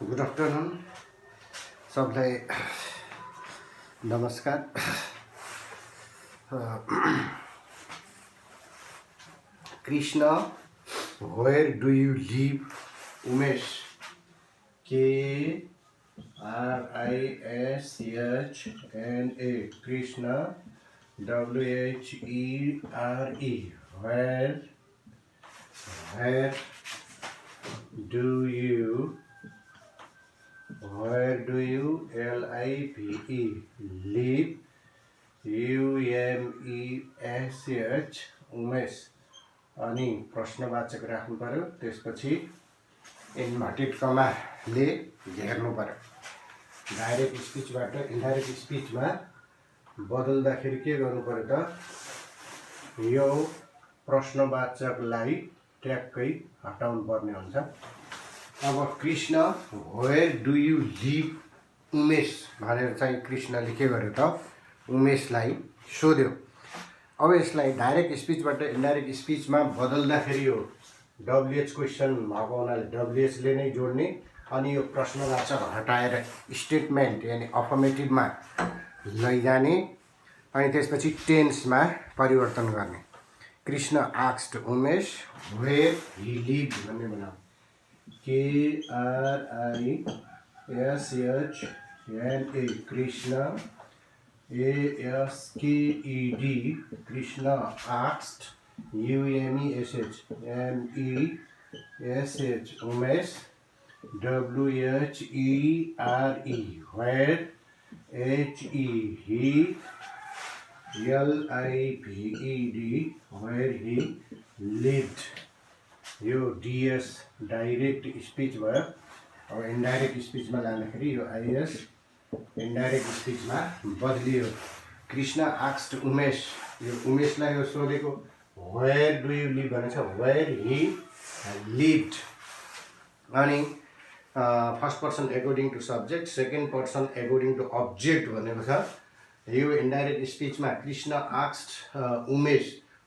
Good afternoon सबलाई नमस्कार। Krishna where do you live Umesh KRISHNA Krishna WHERE where do you LIVE live UMESH Umesh अनि प्रश्नवाचक राख्नु पर्यो। त्यसपछि इन्भर्टेड कमाले घेर्नु पर्यो। डाइरेक्ट स्पिचबाट इन्डाइरेक्ट स्पिचमा बदल्दाखेरि के गर्नु पर्यो त यो प्रश्नवाचकलाई ट्याक्कै हटाउनु पर्ने हुन्छ। अब Krishna where do you live Umesh भनेर चाहिँ कृष्णले के गर्यो त उमेशलाई सोध्यो। अब यसलाई डाइरेक्ट स्पिचबाट इन्डाइरेक्ट स्पिचमा बदल्दाखेरि यो WH क्वेसन भएको हुनाले WHले नै जोड्ने अनि यो प्रश्नवाचक हटाएर स्टेटमेन्ट यानी अफर्मेटिभमा लैजाने अनि त्यसपछि टेन्समा परिवर्तन गर्ने। Krishna asked Umesh where he live भन्ने बनाऊ। KRISHNA Krishna ASKED Krishna asked UMESH Umesh WHERE where he LIVED where he lived। यो DS डाइरेक्ट स्पिच भयो। अब इन्डाइरेक्ट स्पिचमा लाँदाखेरि यो IS इन्डाइरेक्ट स्पिचमा बदलियो। कृष्ण आस्क्ड उमेश यो उमेशलाई यो सोधेको वेयर डू यू लिभ भनेको छ वेयर ही लिभड अनि first person according to subject second person according to object भनेको छ। यो इन्डाइरेक्ट स्पिचमा कृष्ण आस्क्ड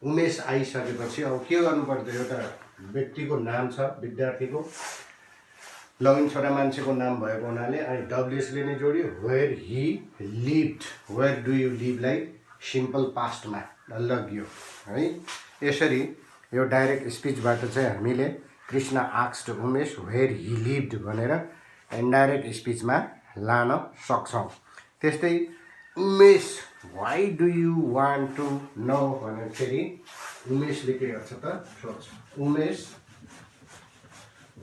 उमेश आइसकेपछि अब के गर्नु पर्छ। एउटा व्यक्तिको नाम छ विद्यार्थीको लगइन छोरा मान्छेको नाम भएको हुनाले अनि WHले नै जोड्यो। Where he lived where do you लिभलाई सिम्पल पास्टमा लगियो है। यसरी यो डाइरेक्ट स्पिचबाट चाहिँ हामीले Krishna asked Umesh where he lived भनेर इन्डाइरेक्ट स्पिचमा लान सक्छौँ। त्यस्तै Umesh why do you want to know भनेर फेरि उमेशले के गर्छ त सोध्छ Umesh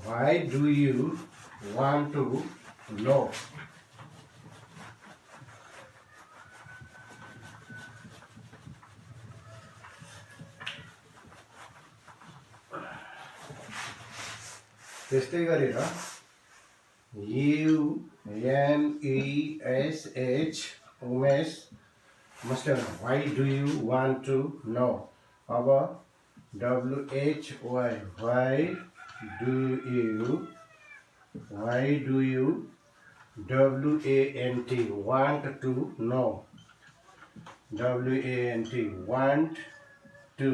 why do you want to know. त्यस्तै गरेर UMESH Umesh must why do you want to know. अब WHY why do you WANT want to know WANT want to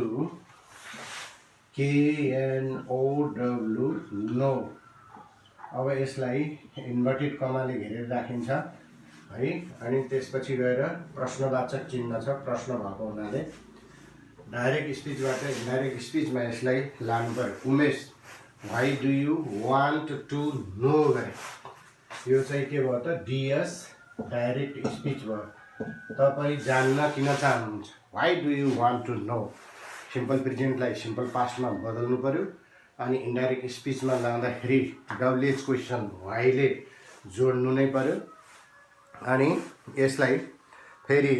KNOW know. अब यसलाई इन्भर्टेड कमाले घेरेर राखिन्छ है। अनि त्यसपछि गएर प्रश्नवाचक चिन्ह छ प्रश्न भएको हुनाले डाइरेक्ट स्पिचबाट इन्डाइरेक्ट स्पिचमा यसलाई लानु पर्यो। Umesh why do you want to know गरे यो चाहिँ के भयो त DS डाइरेक्ट स्पिच भयो। तपाईँ जान्न किन चाहनुहुन्छ why do you want to know simple प्रेजेन्टलाई सिम्पल पास्टमा बदल्नु पर्यो। अनि इन्डाइरेक्ट स्पिचमा लाँदाखेरि WH क्वेसन वाइले जोड्नु नै पर्यो। अनि यसलाई फेरि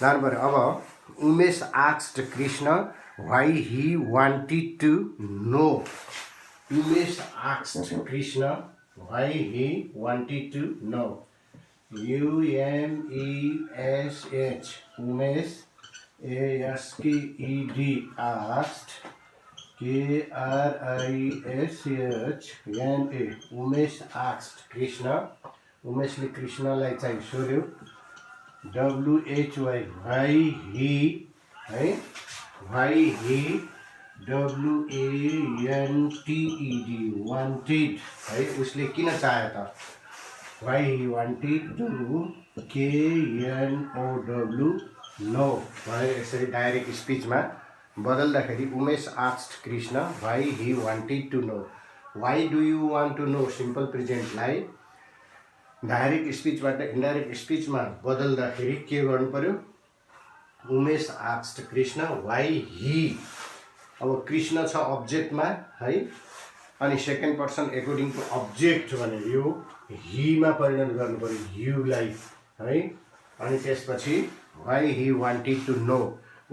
लानु पर्यो। अब Umesh asked Krishna why he wanted to know. Umesh asked Krishna why he wanted to know. UMESH उमेश ASKED asked KRISHNA Umesh asked Krishna उमेशले कृष्णलाई चाहिँ सोध्यो। WHY वाइ ही है वाइ ही WANTED वान्टेड है उसले किन चाह्यो त why he wanted to KNOW know भनेर यसरी डाइरेक्ट स्पिचमा बदल्दाखेरि Umesh asked Krishna why he wanted to know why do you want to know simple प्रेजेन्टलाई डाइरेक्ट स्पिचबाट इन्डाइरेक्ट स्पिचमा बदल्दाखेरि के गर्नु पर्यो Umesh asked Krishna why he अब कृष्ण छ अब्जेक्टमा है अनि second person according to object भनेर यो हीमा परिणत गर्नु पर्यो युलाई है अनि त्यसपछि why he wanted to know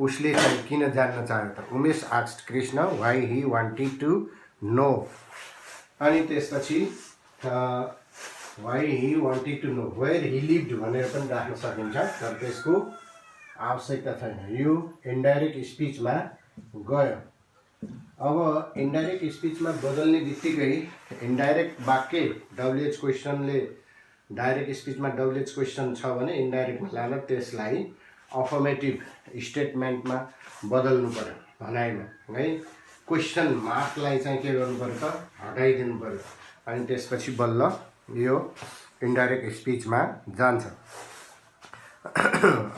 उसले चाहिँ किन जान्न चाह्यो त Umesh asked Krishna why he wanted to know अनि त्यसपछि why he wanted to know where he lived भनेर पनि राख्न सकिन्छ तर त्यसको आवश्यकता छैन यो इन्डाइरेक्ट स्पिचमा गयो अब इन्डाइरेक्ट स्पिचमा बदल्ने बित्तिकै इन्डाइरेक्ट वाक्य डब्लुएच क्वेसनले डाइरेक्ट स्पिचमा डब्लुएच क्वेसन छ भने इन्डाइरेक्टमा लान त्यसलाई अफर्मेटिभ स्टेटमेन्टमा बदल्नु पर्यो भनाइमा है क्वेसन मार्कलाई चाहिँ के गर्नु पर्यो त हटाइदिनु पर्यो अनि त्यसपछि बल्ल यो इन्डाइरेक्ट स्पिचमा जान्छ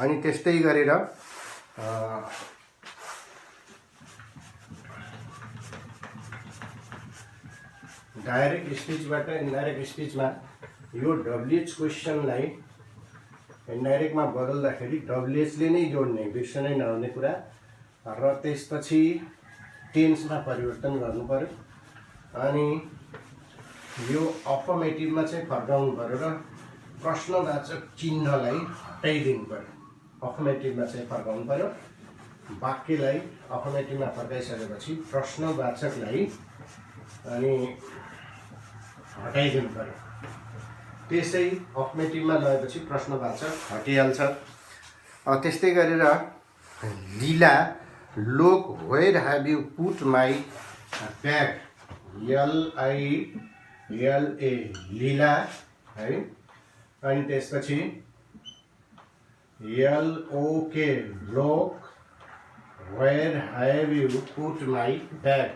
अनि त्यस्तै गरेर डाइरेक्ट स्पिचबाट इन्डाइरेक्ट स्पिचमा यो डब्लुएच क्वेसनलाई इन्डाइरेक्टमा बदल्दाखेरि डब्लुएचले नै जोड्ने बिर्सनै नहुने कुरा र त्यसपछि टेन्समा परिवर्तन गर्नु पर्यो अनि यो अफर्मेटिभमा चाहिँ फर्काउनु पर्यो र प्रश्नवाचक चिन्हलाई हटाइदिनु पर्यो अफर्मेटिभमा चाहिँ फर्काउनु पर्यो वाक्यलाई अफर्मेटिभमा फर्काइसकेपछि प्रश्नवाचकलाई अनि हटाइदिनु पर्यो त्यसै अफर्मेटिभमा लगेपछि प्रश्नवाचक हटिहाल्छ त्यस्तै गरेर Lila Lok where have you put my bag LILA Lila है अनि त्यसपछि LOK Lok where have you put my bag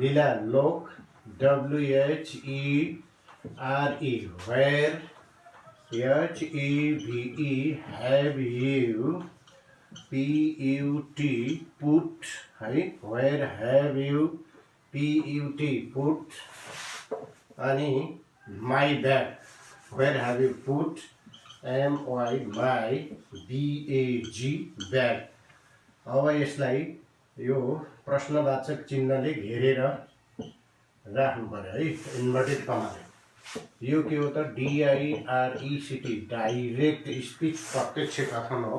Lila Lok WHERE where HEVE have you PUT put है where have you PUT put अनि my bag where have you put MY my BAG bag अब यसलाई यो प्रश्नवाचक चिन्हले घेरेर राख्नु पर्यो है इन्भर्टेड कमाले यो के हो त DIRECT डाइरेक्ट स्पिच प्रत्यक्ष कथन हो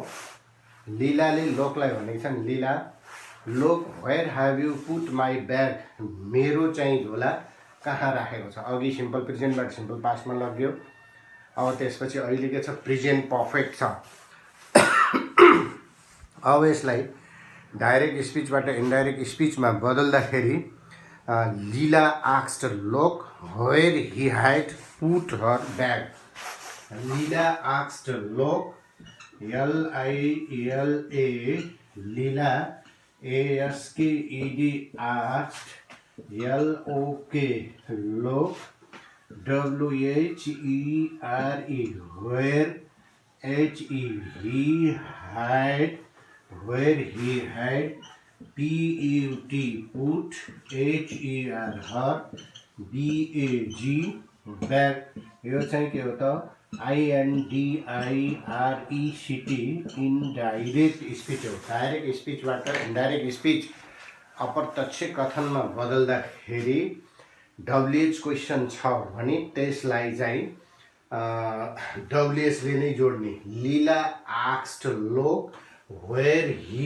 लीलाले लोकलाई भनेको छ नि Leela Lok where have you put my bag मेरो चाहिँ झोला कहाँ राखेको छ अघि सिम्पल प्रेजेन्टबाट सिम्पल पास्टमा लग्यो अब त्यसपछि अहिले के छ प्रेजेन्ट पर्फेक्ट छ अब यसलाई डाइरेक्ट स्पिचबाट इन्डाइरेक्ट स्पिचमा बदल्दाखेरि लीला आस्क्ड लोक where he had put her bag Leela asked लोक LILA लीला ASKED asked LOK लोक WHERE where he had PUT put HER her BAG bag यो चाहिँ के हो त INDIRECT इनडाइरेक्ट स्पिच हो डाइरेक्ट स्पिचबाट इन्डाइरेक्ट स्पिच अप्रत्यक्ष कथनमा बदल्दाखेरि डब्लुएच क्वेसन छ भने त्यसलाई चाहिँ डब्लुएचले नै जोड्ने लीला आस्क्ड लोक where he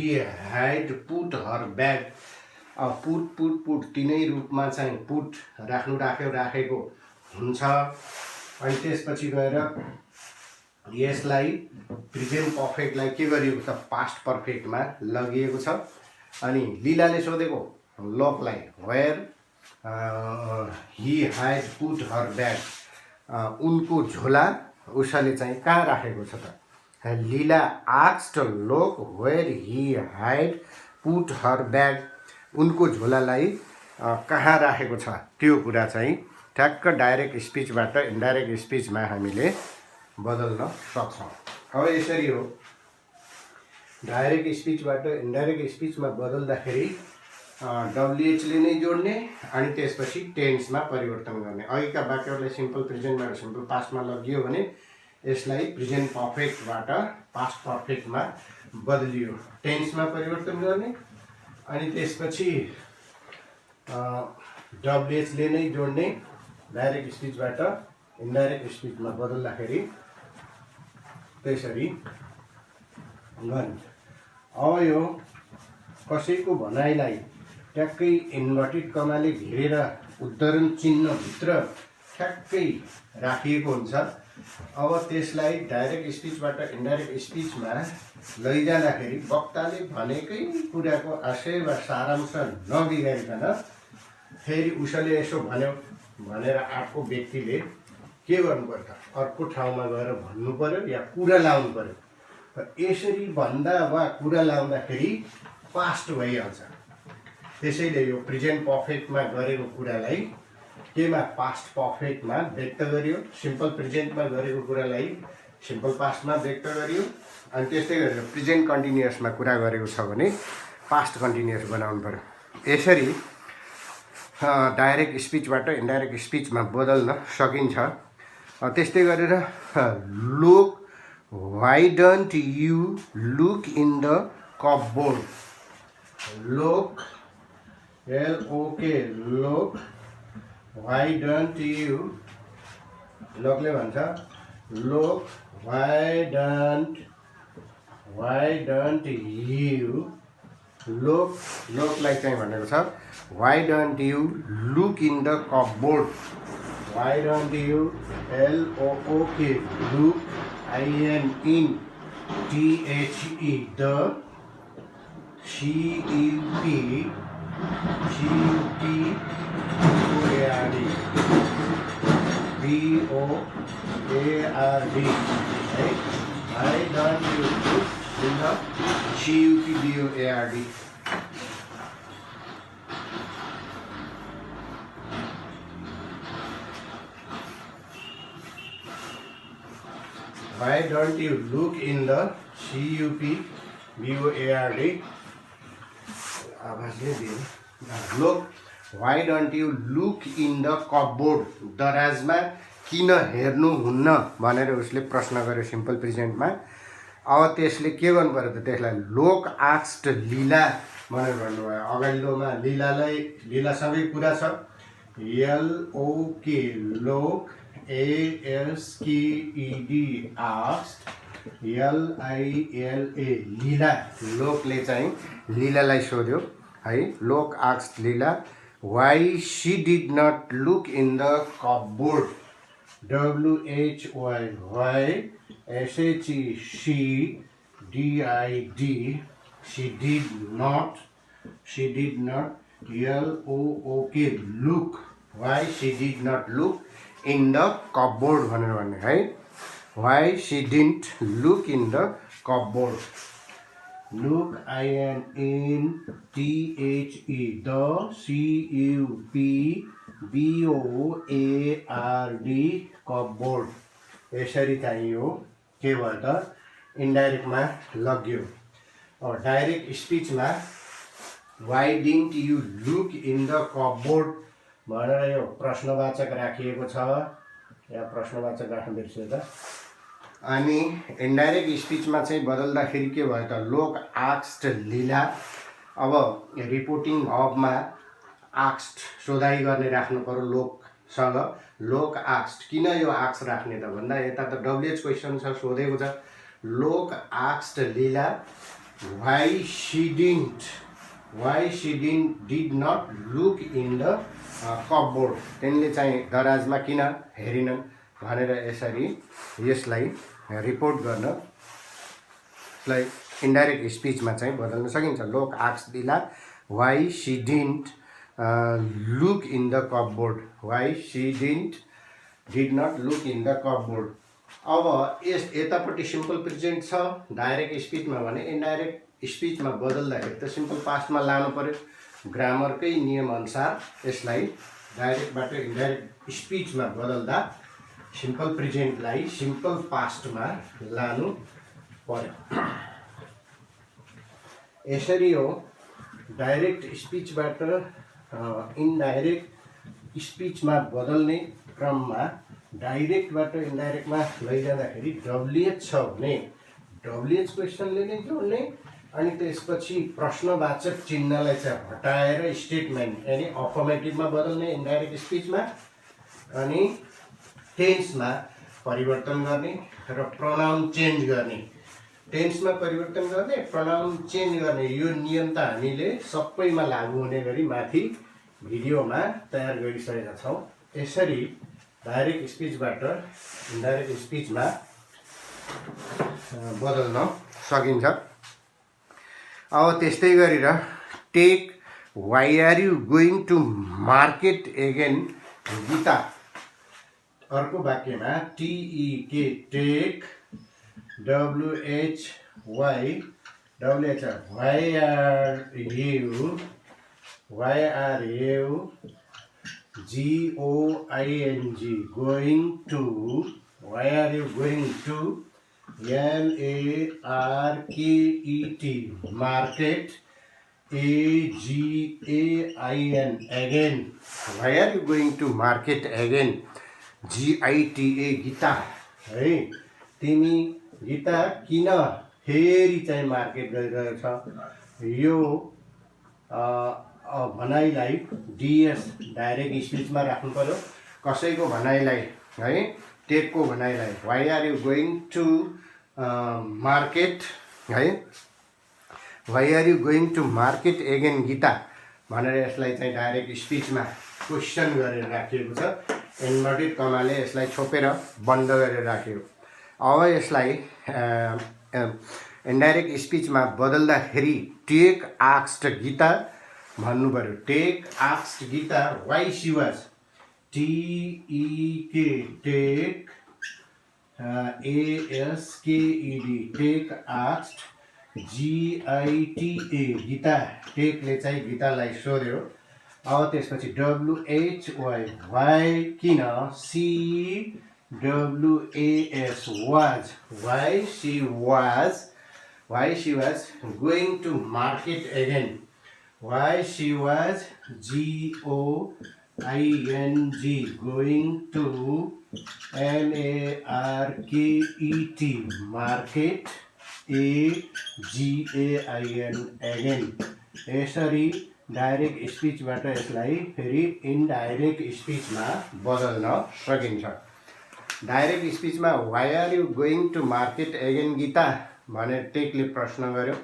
had put her bag put तिनै रूपमा चाहिँ पुट राखेको हुन्छ अनि त्यसपछि गएर यसलाई प्रेजेन्ट पर्फेक्टलाई के गरिएको छ पास्ट पर्फेक्टमा लगिएको छ अनि लीलाले सोधेको लोकलाई where he had put her bag उनको झोला उसले चाहिँ कहाँ राखेको छ त Lila asked Lok where he had put her bag उनको झोलालाई कहाँ राखेको छ त्यो कुरा चाहिँ ठ्याक्क डाइरेक्ट स्पिचबाट इन्डाइरेक्ट स्पिचमा हामीले बदल्न सक्छौँ। अब यसरी हो, डाइरेक्ट स्पिचबाट इन्डाइरेक्ट स्पिचमा बदल्दाखेरि डब्लुएचले नै जोड्ने अनि त्यसपछि टेन्समा परिवर्तन गर्ने। अघिका वाक्यहरूलाई सिम्पल प्रेजेन्टबाट सिम्पल पास्टमा लगियो भने यसलाई प्रेजेन्ट पर्फेक्टबाट पास्ट पर्फेक्टमा बदलियो, टेन्समा परिवर्तन गर्ने अनि त्यसपछि डब्लुएचले नै जोड्ने, डाइरेक्ट स्पिचबाट इन्डाइरेक्ट स्पिचमा बदल्दाखेरि त्यसरी गर्ने। अब यो कसैको भनाइलाई ट्याक्कै इन्भर्टेड कमाले घेरेर उद्धरण चिन्हभित्र ठ्याक्कै राखिएको हुन्छ। अब त्यसलाई डाइरेक्ट स्पिचबाट इन्डाइरेक्ट स्पिचमा लैजाँदाखेरि वक्ताले भनेकै कुराको आशय वा सारांश नबिगारिकन फेरि उसले यसो भन्यो भनेर अर्को व्यक्तिले के गर्नु पर्छ, अर्को ठाउँमा गएर भन्नु पर्यो या कुरा लाउनु पर्यो। यसरी भन्दा वा कुरा लाउँदाखेरि पास्ट भइहाल्छ। त्यसैले यो प्रेजेन्ट पर्फेक्टमा गरेको कुरालाई केमा पास्ट पर्फेक्टमा व्यक्त गरियो, सिम्पल प्रेजेन्टमा गरेको कुरालाई सिम्पल पास्टमा व्यक्त गरियो अनि त्यस्तै गरेर प्रेजेन्ट कन्टिन्युअसमा कुरा गरेको छ भने पास्ट कन्टिन्युअस बनाउनु पर्यो। यसरी डाइरेक्ट स्पिचबाट इन्डाइरेक्ट स्पिचमा बदल्न सकिन्छ। त्यस्तै गरेर लोक why don't you look in the cupboard, लोक एलओके लोक व्हाई डोन्ट यु, लोकले भन्छ लोक व्हाई डोन्ट यु, लोकलाई चाहिँ भनेको छ why don't you look in the cupboard, why don't you L O O K look IN in THE the CUP BOARD right? Why don't you put in the CUP BOARD? Why don't you look in the CUP BOARD? Look, why don't you look in the cupboard? दराजमा किन हेर्नुहुन्न भनेर उसले प्रश्न गर्यो simple प्रेजेन्टमा। अब त्यसले के गर्नु पर्यो त, त्यसलाई लोक आस्क्ड लीला भनेर भन्नुभयो। अगाडिल्लोमा लीलासँगै कुरा छ, LOK लोक ASKED asked LILA लीला, लोकले चाहिँ लीलालाई सोध्यो है। Lok asked Leela why she did not look in the cupboard, WHY why SHE she DID she did not LOOK look, why she did not look in the cupboard भनेर भन्ने है। Why she didn't look in the cupboard, look IN THE the CUP BOARD cupboard। यसरी चाहिँ यो के भयो त इन्डाइरेक्टमा लग्यो। और direct स्पिचमा why didn't you look in the cupboard भनेर यो प्रश्नवाचक राखिएको छ, या प्रश्नवाचक राख्नु बिर्सियो त। अनि इन्डाइरेक्ट स्पिचमा चाहिँ बदल्दाखेरि के भयो त, लोक आस्क्ड लीला। अब रिपोर्टिङ हबमा आस्क्ड सोधाइ गर्ने राख्नु पर्यो लोकसँग, लोक आस्क्ड। किन यो आस्क्ड राख्ने त भन्दा यता त WH क्वेसन छ, सोधेको छ। Lok asked Leela why she did not look in the cupboard, तिनले चाहिँ दराजमा किन हेरिनन् भनेर यसरी यसलाई रिपोर्ट गर्न यसलाई इन्डाइरेक्ट स्पिचमा चाहिँ बदल्न सकिन्छ। Lok asked Leela why she didn't look in the cupboard, why she did not look in the cupboard. अब यतापट्टि सिम्पल प्रेजेन्ट छ डाइरेक्ट स्पिचमा भने इन्डाइरेक्ट स्पिचमा बदल्दाखेरि त सिम्पल पास्टमा लानु पर्यो। ग्रामरकै नियमअनुसार यसलाई डाइरेक्टबाट इन्डाइरेक्ट स्पिचमा बदल्दा सिम्पल प्रेजेन्टलाई सिम्पल पास्टमा लानु पर्यो। यसरी हो डाइरेक्ट स्पिचबाट इन्डाइरेक्ट स्पिचमा बदल्ने क्रममा डाइरेक्टबाट इन्डाइरेक्टमा लैजाँदाखेरि डब्लुएच छ भने डब्लुएच क्वेसनले नै जोड्ने अनि त्यसपछि प्रश्नवाचक चिन्हलाई चाहिँ हटाएर स्टेटमेन्ट यानी अफर्मेटिभमा बदल्ने इन्डाइरेक्ट स्पिचमा अनि टेन्समा परिवर्तन गर्ने र प्रोनाउन चेन्ज गर्ने। टेन्समा परिवर्तन गर्ने प्रोनाउन चेन्ज गर्ने यो नियम त हामीले सबैमा लागू हुने गरी माथि भिडियोमा तयार गरिसकेका छौँ। यसरी डाइरेक्ट स्पिचबाट इन्डाइरेक्ट स्पिचमा बदल्न सकिन्छ। अब त्यस्तै गरेर take why are you going to market again Gita अर्को वाक्यमा टिइके take W H Y why are you GOING going to why are you going to MARKET market AGAIN again why are you going to market again GITA Gita है तिमी गीता किन फेरि चाहिँ market गइरहेको छ। यो भनाइलाई डिएस डाइरेक्ट स्पिचमा राख्नु पर्यो। कसैको भनाइलाई है टेकको भनाइलाई why are you going to market है why are you going to market again Gita भनेर यसलाई चाहिँ डाइरेक्ट स्पिचमा क्वेसन गरेर राखिएको छ। इन्भर्टेड कमाले यसलाई छोपेर बन्द गरेर राखेको। अब यसलाई इन्डाइरेक्ट स्पिचमा बदल्दाखेरि टेक आस्क्ड गीता भन्नु पर्यो। Tek asked Gita why she was टिइके Tek ASKED Tek asked GITA Gita टेकले चाहिँ गीतालाई सोध्यो। अब त्यसपछि WHY वाइ किन CWAS was why she was going to market again why she was GOING going to MARKET AGAIN again। यसरी डाइरेक्ट स्पिचबाट यसलाई फेरि इनडाइरेक्ट स्पिचमा बदल्न सकिन्छ। डाइरेक्ट स्पिचमा why are you going to market again Gita भनेर टेकले प्रश्न गर्यो।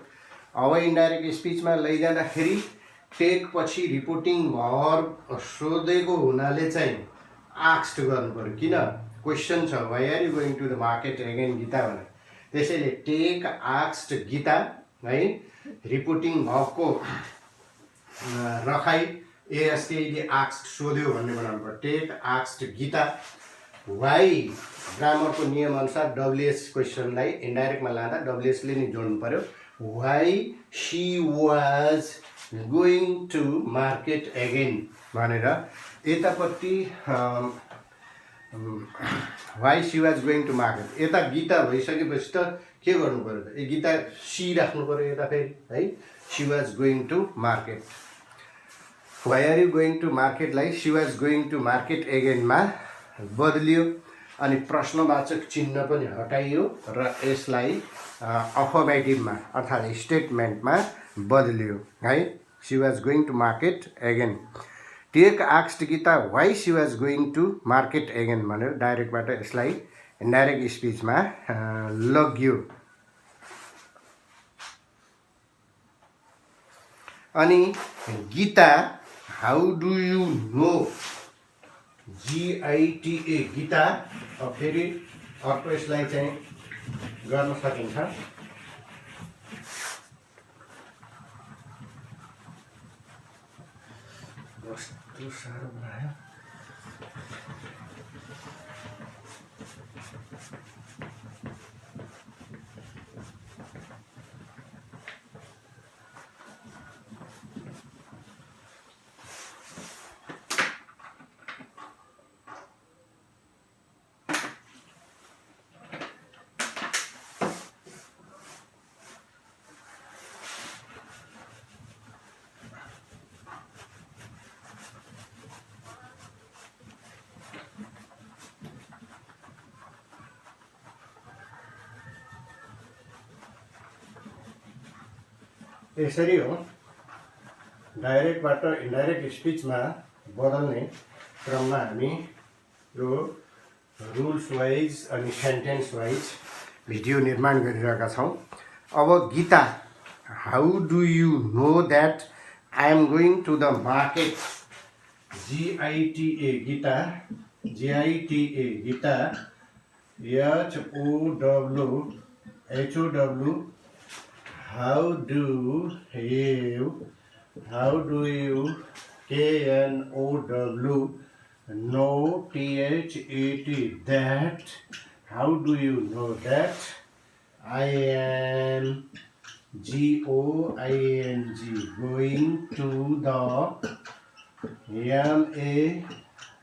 अब इन्डाइरेक्ट स्पिचमा लैजाँदाखेरि टेक पछि रिपोर्टिङ भर्ब सोधेको हुनाले चाहिँ आस्क्ड गर्नु पर्यो। किन क्वेसन छ why are you going to the market again Gita भनेर। त्यसैले टेक आस्क्ड गीता है रिपोर्टिङ भर्बको रखाइ ASKED आस्क्ड सोध्यो भन्ने बनाउनु पर्यो। टेक आस्क्ड गीता वाइ ग्रामरको नियमअनुसार डब्लुएच क्वेसनलाई इन्डाइरेक्टमा लाँदा डब्लुएचले नै जोड्नु पर्यो। Why she was going to market again भनेर यतापट्टि why she was going to market यता गीता भइसकेपछि त के गर्नु पर्यो त गीता सी राख्नु पर्यो यता फेरि है she was going to market। why are you going to market लाई she was going to market again मा बदलियो अनि प्रश्नवाचक चिन्ह पनि हटाइयो र यसलाई अफर्मेटिभमा अर्थात् स्टेटमेन्टमा बदलियो है she was going to market again. टेक asked Gita why she was going to market again भनेर डाइरेक्टबाट यसलाई इन्डाइरेक्ट स्पिचमा लग्यो। अनि Gita how do you know GITA Gita फेरि अर्को यसलाई चाहिँ गर्न सकिन्छ। कस्तो साह्रो बनायो। यसरी हो डाइरेक्टबाट इन्डाइरेक्ट स्पिचमा बदल्ने क्रममा हामी यो रुल्स वाइज अनि सेन्टेन्स वाइज भिडियो निर्माण गरिरहेका छौँ। अब Gita, how do you know that I am going to the market? GITA Gita, GITA Gita, HOW how do you KNOW know THAT that, how do you know that I am GOING going to the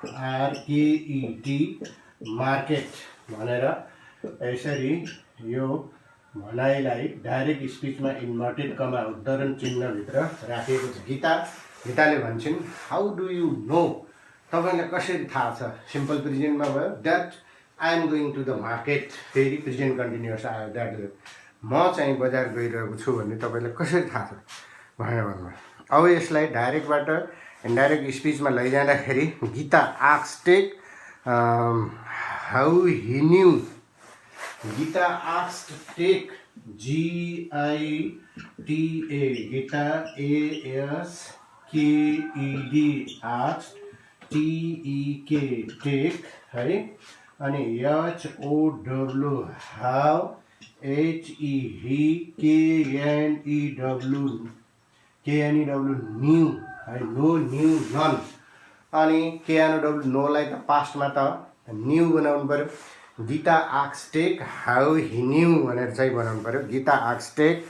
MARKET market भनेर यसरी यो भनाइलाई direct स्पिचमा inverted कमा उद्धरण चिन्हभित्र राखिएको छ। गीताले भन्छन् how do you no, तपाईँलाई कसरी थाहा छ? सिम्पल प्रेजेन्टमा भयो that I am going to the market, फेरि प्रेजेन्ट कन्टिन्युअस आयो द्याट म चाहिँ बजार गइरहेको छु भन्ने तपाईँलाई कसरी थाहा छ भनेर भन्नु। अब यसलाई डाइरेक्टबाट इन्डाइरेक्ट स्पिचमा लैजाँदाखेरि Gita asks Tek how he knew, Gita asked Tek GITA Gita ASKED asked TEK Tek है, अनि HOW हाउ KNEW न्यू है, नो न्यू नन, अनि KNOW नोलाई त पास्टमा त न्यू बनाउनु पर्यो। Gita asks Tek how he knew भनेर चाहिँ बनाउनु पर्यो। Gita asks Tek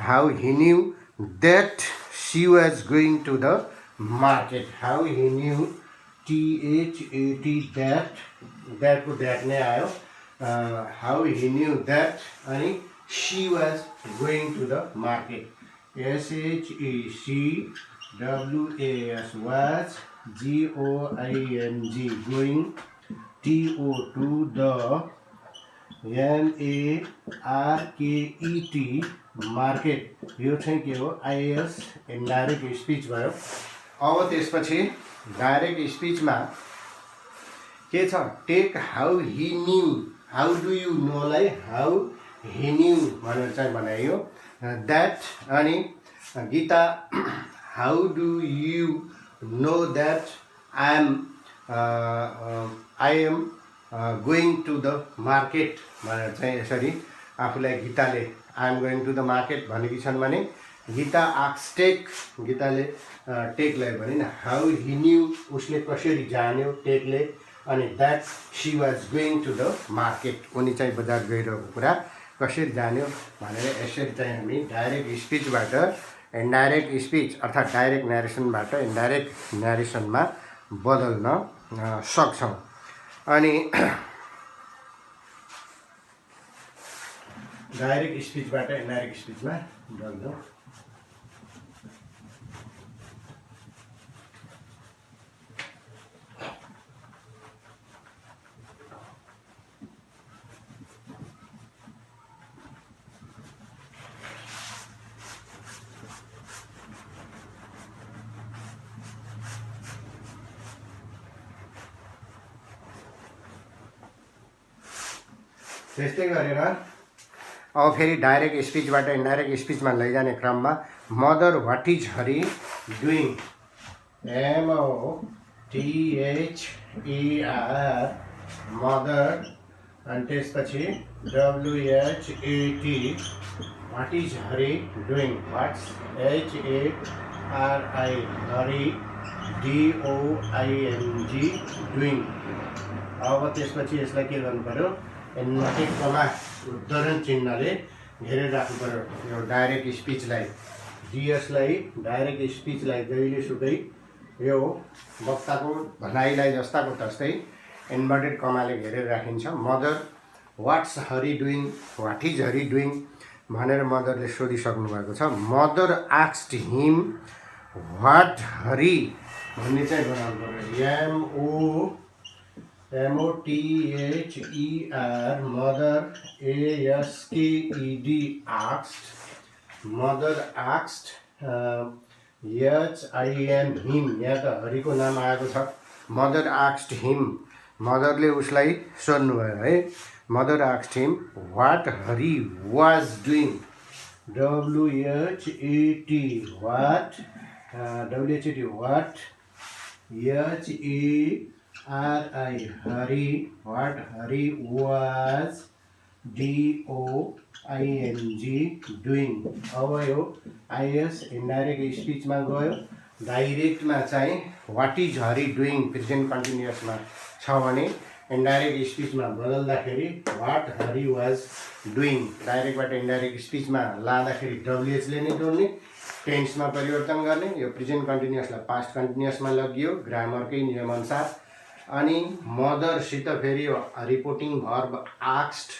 how he knew that she was going to the market, how he knew THAT द्याटको that नै आयो, हाउ ही न्यू द्याट, अनि C was going to the market, SHECWAS was GOING going, TO to the MARKET market, यो चाहिँ के हो IAS indirect speech भयो। अब त्यसपछि डाइरेक्ट स्पिचमा के छ? Tek how he knew, how do you नोलाई हाउ ही न्यू भनेर चाहिँ बनाइयो द्याट, अनि Gita how do you know that I am going to the market भनेर चाहिँ यसरी आफूलाई गीताले I am going to the market भनेकी छन् भने गीता आस्क्स टेक, गीताले टेकलाई भनिन् हाउ ही न्यू, उसले कसरी जान्यो टेकले, अनि that she was going to the market, उनी चाहिँ बजार गइरहेको कुरा कसरी जान्यो भनेर यसरी चाहिँ हामी डाइरेक्ट स्पिचबाट इन्डाइरेक्ट स्पिच अर्थात् डाइरेक्ट न्यारेसनबाट इन्डाइरेक्ट न्यारेसनमा बदल्न सक्छौँ। अनि डाइरेक्ट स्पिचबाट इन्डाइरेक्ट स्पिचमा बदल्छौँ। त्यस्तै गरेर अब फेरि डाइरेक्ट स्पिचबाट इन्डाइरेक्ट स्पिचमा लैजाने क्रममा mother what is Hari doing, MOTHER mother, अनि त्यसपछि WHAT what is Hari doing, what's HARI Hari DOING doing. अब त्यसपछि यसलाई के गर्नु पर्यो? इन्भर्टेड कमा उद्धरण चिन्हले घेरेर राख्नु पर्यो यो डाइरेक्ट स्पिचलाई, डिएसलाई डाइरेक्ट स्पिचलाई जहिलेसुकै यो वक्ताको भनाइलाई जस्ताको तस्तै इन्भर्टेड कमाले घेरेर राखिन्छ। Mother what's Hari doing, what is Hari doing भनेर मदरले सोधिसक्नु भएको छ। Mother asked him what Hari भन्ने चाहिँ बनाउनु पर्यो, MOTHER mother ASKED asked mother asked HIM him, यहाँ त हरिको नाम आएको छ। मदर आस्क्ड हिम, मदरले उसलाई सोध्नुभयो है। Mother asked him what Hari was doing, WHAT what, WHAT what, HARI Hari, what Hari was DOING doing. अब यो IS इन्डाइरेक्ट स्पिचमा गयो। डाइरेक्टमा चाहिँ what is Hari doing present कन्टिन्युअसमा छ भने इन्डाइरेक्ट स्पिचमा बदल्दाखेरि what Hari was doing. डाइरेक्टबाट indirect स्पिचमा लाँदाखेरि WH ले नै जोड्ने, टेन्समा परिवर्तन गर्ने। यो प्रेजेन्ट कन्टिन्युअसलाई पास्ट कन्टिन्युअसमा लगियो ग्रामरकै नियमअनुसार। अनि मदरसित फेरि यो रिपोर्टिङ भर्ब आस्क्ड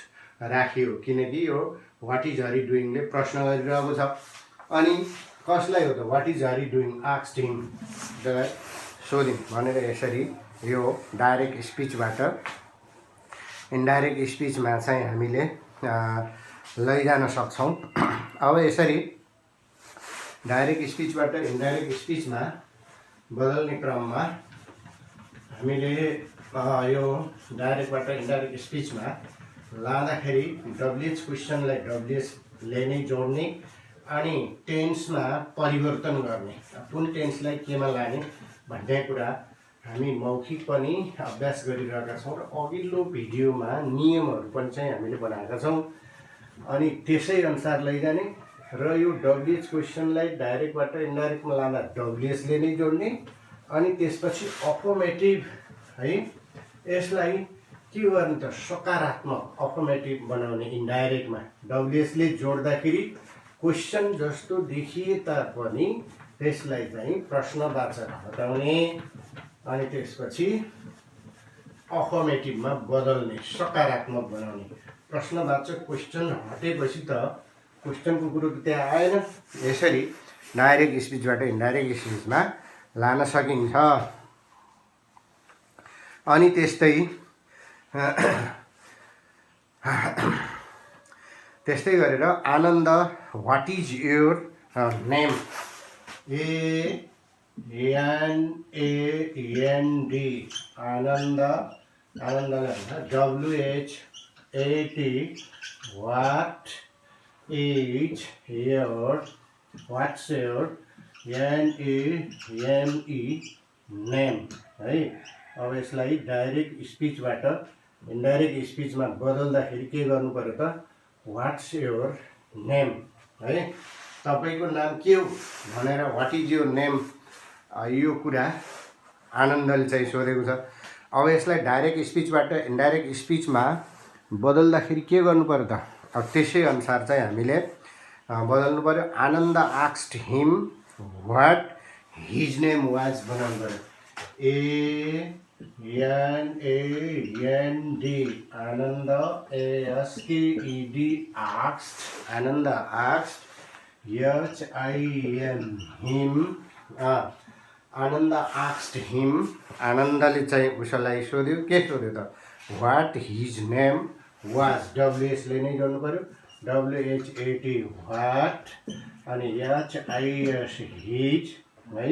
राखियो, किनकि यो वाट इज हरि डुइङले प्रश्न गरिरहेको छ। अनि कसलाई हो त what is Hari doing asked him, जसलाई सोध्यौँ भनेर यसरी यो डाइरेक्ट स्पिचबाट इन्डाइरेक्ट स्पिचमा चाहिँ हामीले लैजान सक्छौँ। अब यसरी डाइरेक्ट स्पिचबाट इन्डाइरेक्ट स्पिचमा बदल्ने क्रममा हामीले यो डाइरेक्टबाट इन्डाइरेक्ट स्पिचमा लाँदाखेरि WH क्वेसनलाई WH ले नै जोड्ने अनि टेन्समा परिवर्तन गर्ने। कुन टेन्सलाई केमा लाने भन्ने कुरा हामी मौखिक पनि अभ्यास गरिरहेका छौँ र अघिल्लो भिडियोमा नियमहरू पनि चाहिँ हामीले बनाएका छौँ। अनि त्यसै अनुसार लैजाने र यो WH क्वेसनलाई डाइरेक्टबाट इन्डाइरेक्टमा लाँदा WH ले नै जोड्ने अनि त्यसपछि अफर्मेटिभ है, यसलाई के गर्ने त सकारात्मक अफर्मेटिभ बनाउने। इन्डाइरेक्टमा WH ले जोड्दाखेरि क्वेसन जस्तो देखिए तापनि त्यसलाई चाहिँ प्रश्नवाचक हटाउने अनि त्यसपछि अफर्मेटिभमा बदल्ने, सकारात्मक बनाउने। प्रश्नवाचक क्वेसन हटेपछि त क्वेसनको कुरो त त्यहाँ आएन। यसरी डाइरेक्ट स्पिचबाट इन्डाइरेक्ट स्पिचमा लान सकिन्छ। अनि त्यस्तै गरेर Anand what is your name, ANAND Anand, आनन्दलाई WHAT what is your, what's your NAME name है। अब यसलाई डाइरेक्ट स्पिचबाट इन्डाइरेक्ट स्पिचमा बदल्दाखेरि के गर्नु पर्यो त व्हाट्स योर नेम है। तपाईँको नाम के हो भनेर व्हाट इज योर नेम यो कुरा आनन्दले चाहिँ सोधेको छ। अब यसलाई डाइरेक्ट स्पिचबाट इन्डाइरेक्ट स्पिचमा बदल्दाखेरि के गर्नु पर्यो त, अब त्यसै अनुसार चाहिँ हामीले बदल्नु पर्यो। Anand asked him what his name was बनाउनु पर्यो। ANAND Anand ASKED asked, Anand asked HIM him, Anand asked him, आनन्दले चाहिँ उसलाई सोध्यो, के सोध्यो त what his name was, WH ले नै जोड्नु पर्यो। WHAT व्हाट अनि HIS हिज है,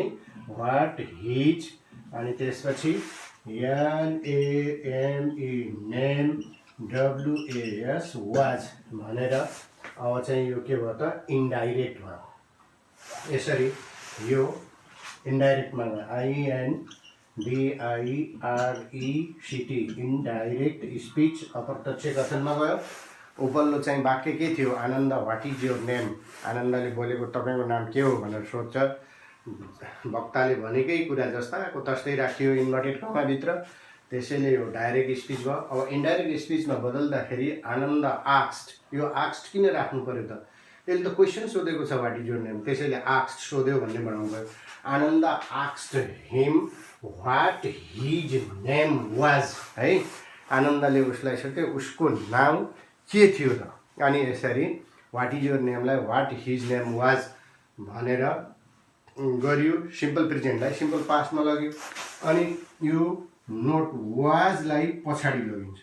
व्हाट हिज अनि त्यसपछि NAME नेम WAS वाज भनेर अब चाहिँ यो के भयो त इन्डाइरेक्ट भयो। यसरी यो इन्डाइरेक्टमा INDIRECT इन्डाइरेक्ट स्पिच अप्रत्यक्ष कथनमा गयो। उपल्लो चाहिँ वाक्य के थियो, आनन्द व्हाट इज योर नेम, आनन्दले बोलेको तपाईँको नाम के हो भनेर सोध्छ। वक्ताले भनेकै कुरा जस्ताको तस्तै राखियो इन्भर्टेड कमाभित्र, त्यसैले यो डाइरेक्ट स्पिच भयो। अब इन्डाइरेक्ट स्पिचमा बदल्दाखेरि आनन्द आस्क्ड, यो आस्क्ड किन राख्नु पर्यो त, यसले त क्वेसन सोधेको छ व्हाट इज योर नेम, त्यसैले आस्क्ड सोध्यो भन्ने बनाउनु पर्यो। Anand asked him what his name was है, आनन्दले उसलाई सोध्यो उसको नाम के थियो त। अनि यसरी व्हाट इज योर नेमलाई व्हाट हिज नेम वाज भनेर गरियो। सिम्पल प्रेजेन्टलाई सिम्पल पास्टमा लग्यो। अनि यो नोट वाजलाई पछाडि लगिन्छ,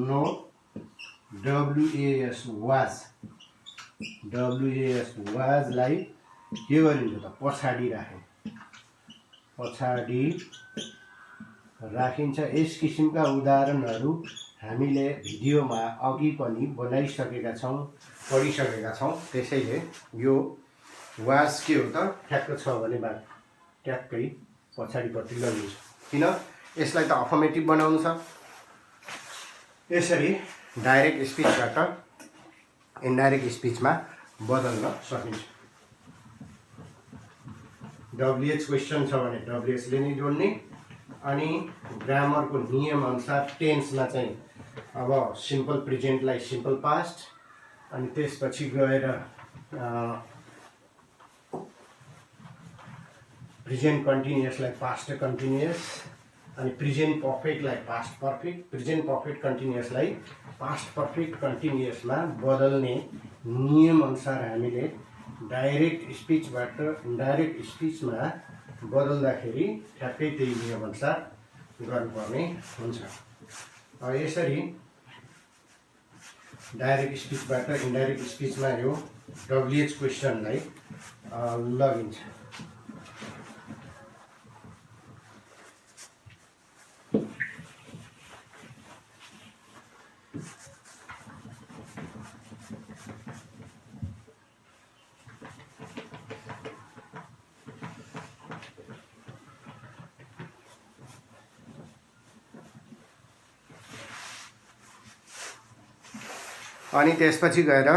नोट WAS वाज WAS वाजलाई के गरिन्छ त पछाडि राखे, पछाडि राखिन्छ। यस किसिमका उदाहरणहरू हामीले भिडियोमा अघि पनि बनाइसकेका छौँ, पढिसकेका छौँ। त्यसैले यो वाज के हो त ठ्याक्क छ भने बा ट्याक्कै पछाडिपट्टि लगिन्छ। किन यसलाई त अफर्मेटिभ बनाउनु छ। यसरी डाइरेक्ट स्पिचबाट इन्डाइरेक्ट स्पिचमा बदल्न सकिन्छ। WH क्वेसन छ भने WH ले नै जोड्ने, अनि ग्रामरको नियम अनुसार टेन्समा चाहिँ अब सिम्पल प्रेजेन्टलाई सिम्पल पास्ट, अनि त्यसपछि गएर प्रेजेन्ट कन्टिन्युअसलाई पास्ट कन्टिन्युअस, अनि प्रेजेन्ट पर्फेक्टलाई पास्ट पर्फेक्ट, प्रेजेन्ट पर्फेक्ट कन्टिन्युअसलाई पास्ट पर्फेक्ट कन्टिन्युअसमा बदल्ने नियम अनुसार हामीले डाइरेक्ट स्पिचबाट इन्डाइरेक्ट स्पिचमा बदल्दाखेरि ठ्याक्कै त्यही नियम अनुसार गर्नुपर्ने हुन्छ। यसरी डाइरेक्ट स्पिचबाट इन्डाइरेक्ट स्पिचमा यो WH क्वेसनलाई लगिन्छ। अनि त्यसपछि गएर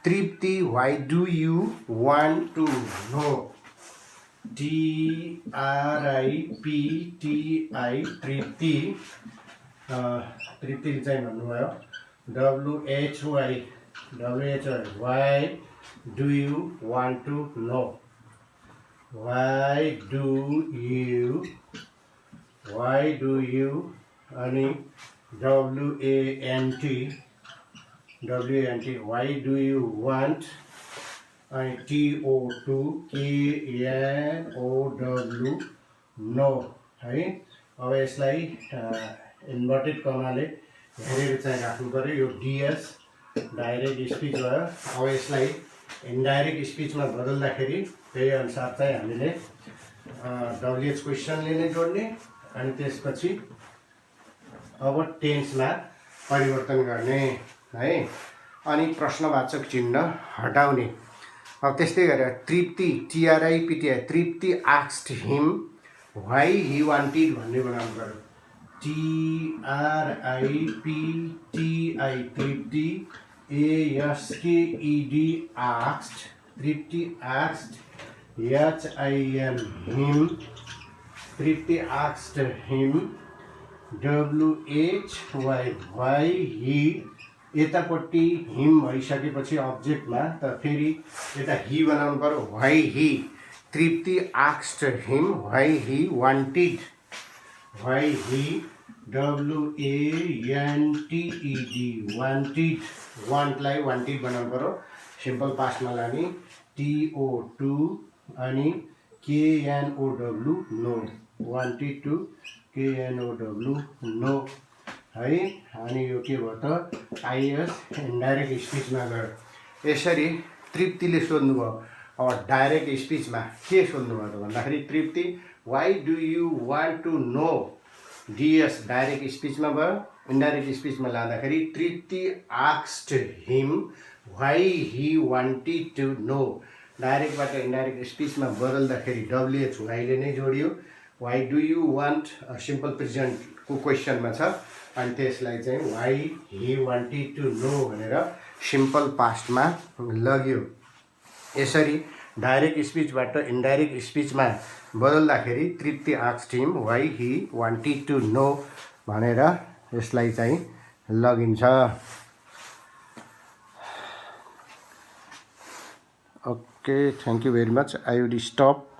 Tripti why do you want to know, TRIPTI Tripti, तृप्तिले चाहिँ भन्नुभयो WHY why do you want to know, why do you अनि WANT why do you want, अनि TO2 KNOW नो है। अब यसलाई इन्भर्टेड कमाले हेरेर चाहिँ राख्नु पर्यो। यो DS डाइरेक्ट स्पिच भयो। अब यसलाई इन्डाइरेक्ट स्पिचमा बदल्दाखेरि त्यही अनुसार चाहिँ हामीले WH क्वेसनले नै जोड्ने, अनि त्यसपछि अब टेन्समा परिवर्तन गर्ने है, अनि प्रश्नवाचक चिन्ह हटाउने। अब त्यस्तै गरेर तृप्ति TRIPTI Tripti asked him why he wanted भन्ने बनाउनु पर्यो। TRIPTI Tripti ASKED asked, Tripti asked HIM him, Tripti asked him WHY why he, यतापट्टि हिम भइसकेपछि अब्जेक्टमा त फेरि यता ही बनाउनु पर्यो why he, Tripti asked him why he wanted, why he WANTED wanted, वान्टलाई वान्टेड बनाउनु पर्यो, सिम्पल पास्टमा लाने TO2 अनि KNOW know, wanted to KNOW know है। अनि यो के भयो त IS इन्डाइरेक्ट स्पिचमा गयो। यसरी तृप्तिले सोध्नुभयो। अब डाइरेक्ट स्पिचमा के सोध्नुभयो त भन्दाखेरि Tripti why do you want to know, DS direct स्पिचमा भयो। इन्डाइरेक्ट स्पिचमा लाँदाखेरि Tripti asked him why he wanted to know, डाइरेक्टबाट इन्डाइरेक्ट स्पिचमा बदल्दाखेरि WH व्हाईले नै जोडियो। Why do you want simple प्रेजेन्टको क्वेसनमा छ, अनि त्यसलाई चाहिँ why he wanted to know भनेर सिम्पल पास्टमा लग्यो। यसरी डाइरेक्ट स्पिचबाट इन्डाइरेक्ट स्पिचमा बदल्दाखेरि Tripti asked him why he wanted to know भनेर यसलाई चाहिँ लगिन्छ। Okay, thank you very much. I will stop.